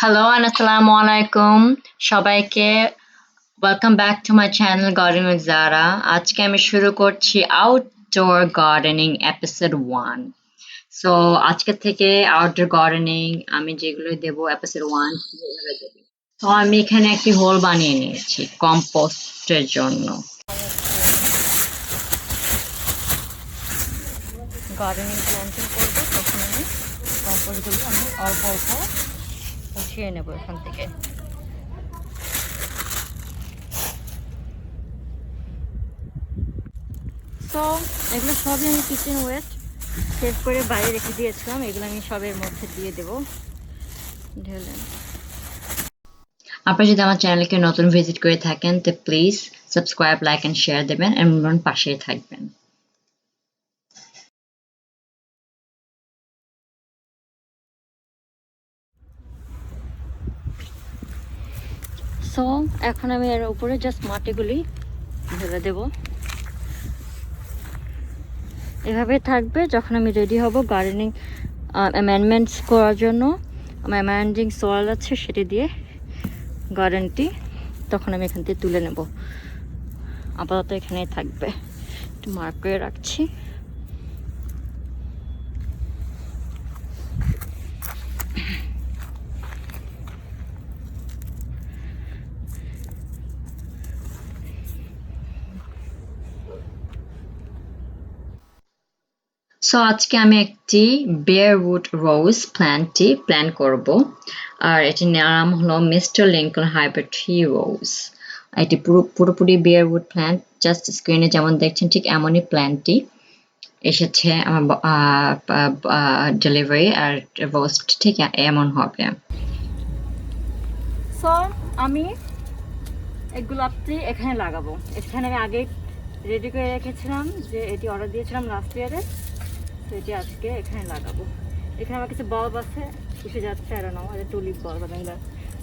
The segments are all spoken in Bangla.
Hello and assalamu alaikum সবাইকে welcome back to my channel Gardening with Zahra আজকে আমি শুরু করছি outdoor gardening episode 1 so আজকে থেকে outdoor gardening আমি যেগুলো দেব episode 1 কিভাবে দেব তো আমি এখানে একটি হোল বানিয়ে নিয়েছি কম্পোস্টের জন্য গার্ডেনিং প্ল্যান্টিং করব তখন আমি কম্পোস্টগুলো আমি অল্প অল্প উঠিয়ে নেব এখান থেকে তো এগুলো সবই আমি কিচেন ওয়েস্ট সেভ করে বাইরে রেখে দিয়েছিলাম এগুলো আমি সবের মধ্যে দিয়ে দেবো ঢেলে আপনারা যদি আমার চ্যানেলকে নতুন ভিজিট করে থাকেন তো please subscribe like and share দেবেন এবং পাশেই থাকবেন সো এখন আমি এর উপরে জাস্ট মাটিগুলি ঢেলে দেব এভাবে থাকবে যখন আমি রেডি হব গার্ডেনিং অ্যামেন্ডমেন্টস করার জন্য আমার অ্যামেন্ডিং সয়েল আছে সেটি দিয়ে গার্ডেনটি তখন আমি এখান থেকে তুলে নেব আপাতত এখানেই থাকবে একটু মার্ক করে রাখছি সো আজকে আমি একটি বেয়ারউড রোজ প্ল্যান্ট করব আর এটির নাম হলো মিস্টার লিঙ্কন হাইব্রিড ট্রি রোজ এটি পুরোপুরি বেয়ারউড প্ল্যান্ট জাস্ট স্ক্রিনে যেমন দেখছেন ঠিক এমনই প্ল্যান্টটি এসেছে আমার ডেলিভারি আর রোস্ট ঠিক এমন হবে সো আমি এই গোলাপটি এখানে লাগাবো এখানে আমি আগে রেডি করে রেখেছিলাম যে এটি অর্ডার দিয়েছিলাম লাস্ট ইয়ারে তো এটি আজকে এখানে লাগাবো এখানে আমার কিছু বাল্ব আছে উঠে যাচ্ছে আর নাও আর টুলিপ বাল্ব আমি এগুলো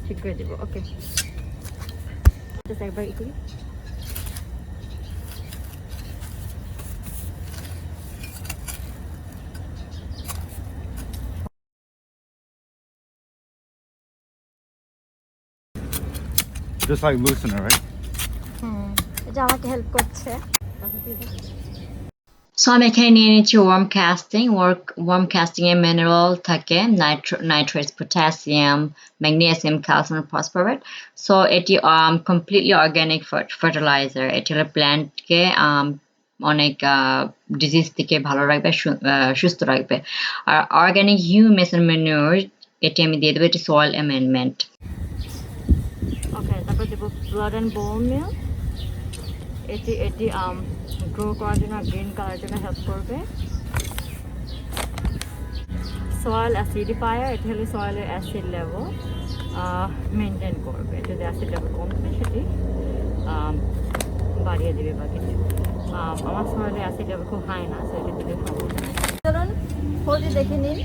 ঠিক করে দেবো ওকে একবার ই করি Just like loosen it, right? এটা আমাকে হেল্প করছে সো আমি এখানে নিয়ে নিচ্ছি ওয়ার্ম কাস্টিং এ মিনারেল থাকে nitrates potassium magnesium calcium phosphorus so এটি কমপ্লিটলি অর্গানিক ফার্টিলাইজার এটি হলো প্ল্যান্টকে অনেক ডিজিজ থেকে ভালো রাখবে সুস্থ রাখবে আর অর্গানিক হিউমাস এন্ড ম্যানুর এটি আমি দিয়ে দেবো এটি সয়েল অ্যামেন্ডমেন্ট ওকে তারপর দেবো ব্লাড এন্ড বোন মিল এটি গ্রো করার জন্য গ্রিন কালার জন্য হেল্প করবে সয়েল অ্যাসিডিফায়ার এটি হলে সয়েলের অ্যাসিড লেভেল মেনটেন করবে যদি অ্যাসিড লেভেল কমবে সেটি বাড়িয়ে দেবে বা কিছু আমার সয়েলের অ্যাসিড লেভেল খুব হাই না সো এটি দিলে চলুন হলদি দেখে নিন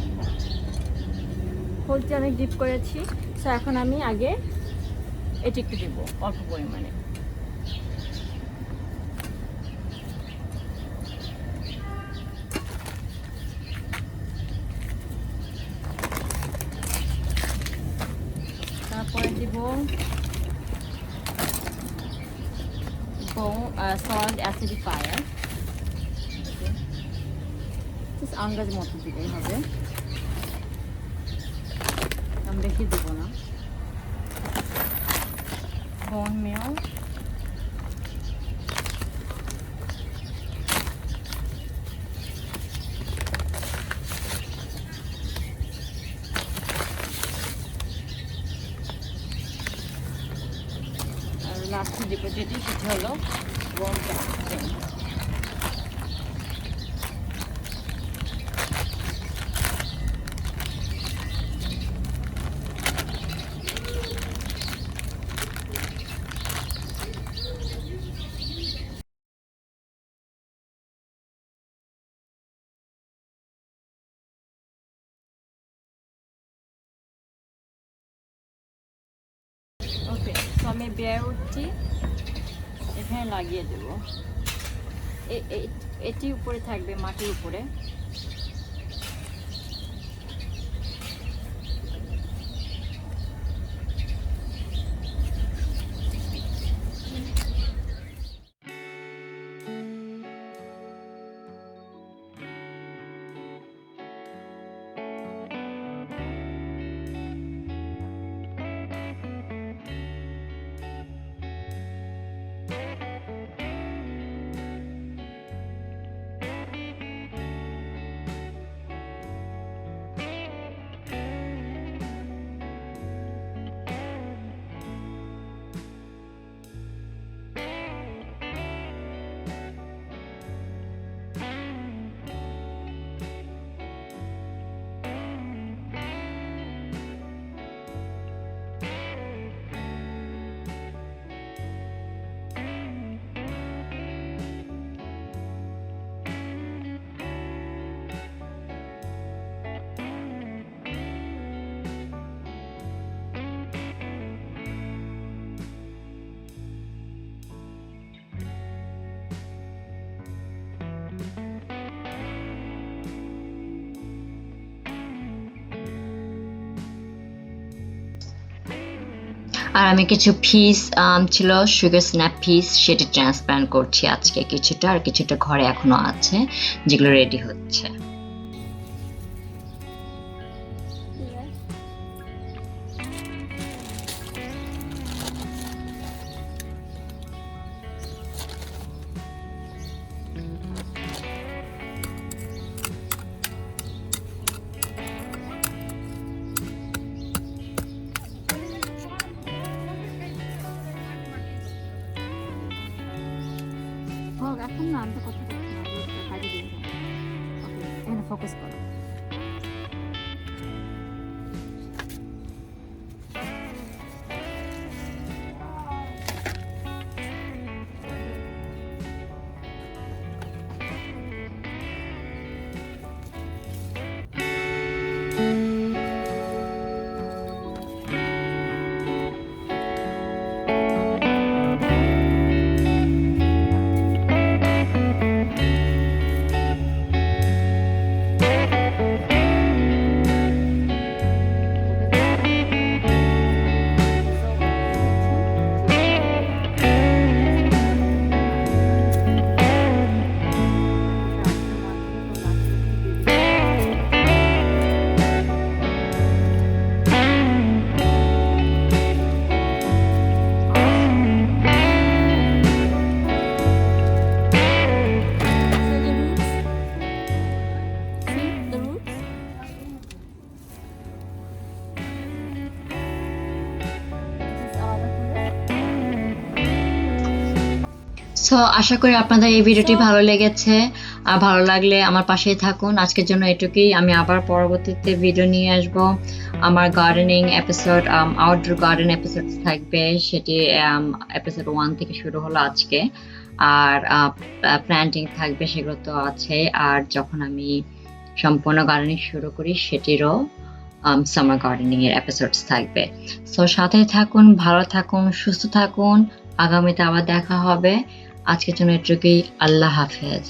হলদি অনেক ডিপ করেছি সো এখন আমি আগে এটি একটু দিব অল্প পরিমাণে তারপরে দিব সল্ট অ্যাসিডিফায়ার আন্দাজ মতো দিলেই হবে আমি বেশি দেবো না বোন মিল লাস্ট যেটি সেটি হলো ওয়ার্ম কাস্টিং ওকে তো আমি বেয়ারউডটি এখানে লাগিয়ে দেব এটি উপরে থাকবে মাটির উপরে আর আমি কিছু পিস ছিল সুগার স্ন্যাপ পিস, সেটি ট্রান্সপ্লান্ট করছি আজকে কিছুটা, আর কিছুটা ঘরে এখনো আছে যেগুলো রেডি হচ্ছে। এখন না আমি তো কথা বলছি না, কাজে দিয়ে ওকে এখানে ফোকাস করো। সো আশা করি আপনাদের এই ভিডিওটি ভালো লেগেছে, আর ভালো লাগলে আমার পাশেই থাকুন। আজকের জন্য এটুকুই, আমি আবার পরবর্তীতে ভিডিও নিয়ে আসব। আমার gardening episode, outdoor garden episode থাকবে, সেটি এপিসোড 1 থেকে শুরু হলো আজকে। আর প্ল্যান্টিং থাকবে, সেগুলো তো আছে। আর যখন আমি সম্পূর্ণ গার্ডেনিং শুরু করি সেটিরও সামার গার্ডেনিং এর এপিসোডস থাকবে। সো সাথে থাকুন, ভালো থাকুন, সুস্থ থাকুন। আগামীতে আবার দেখা হবে। আজকের জন্য এটুকুই। আল্লাহ হাফেজ।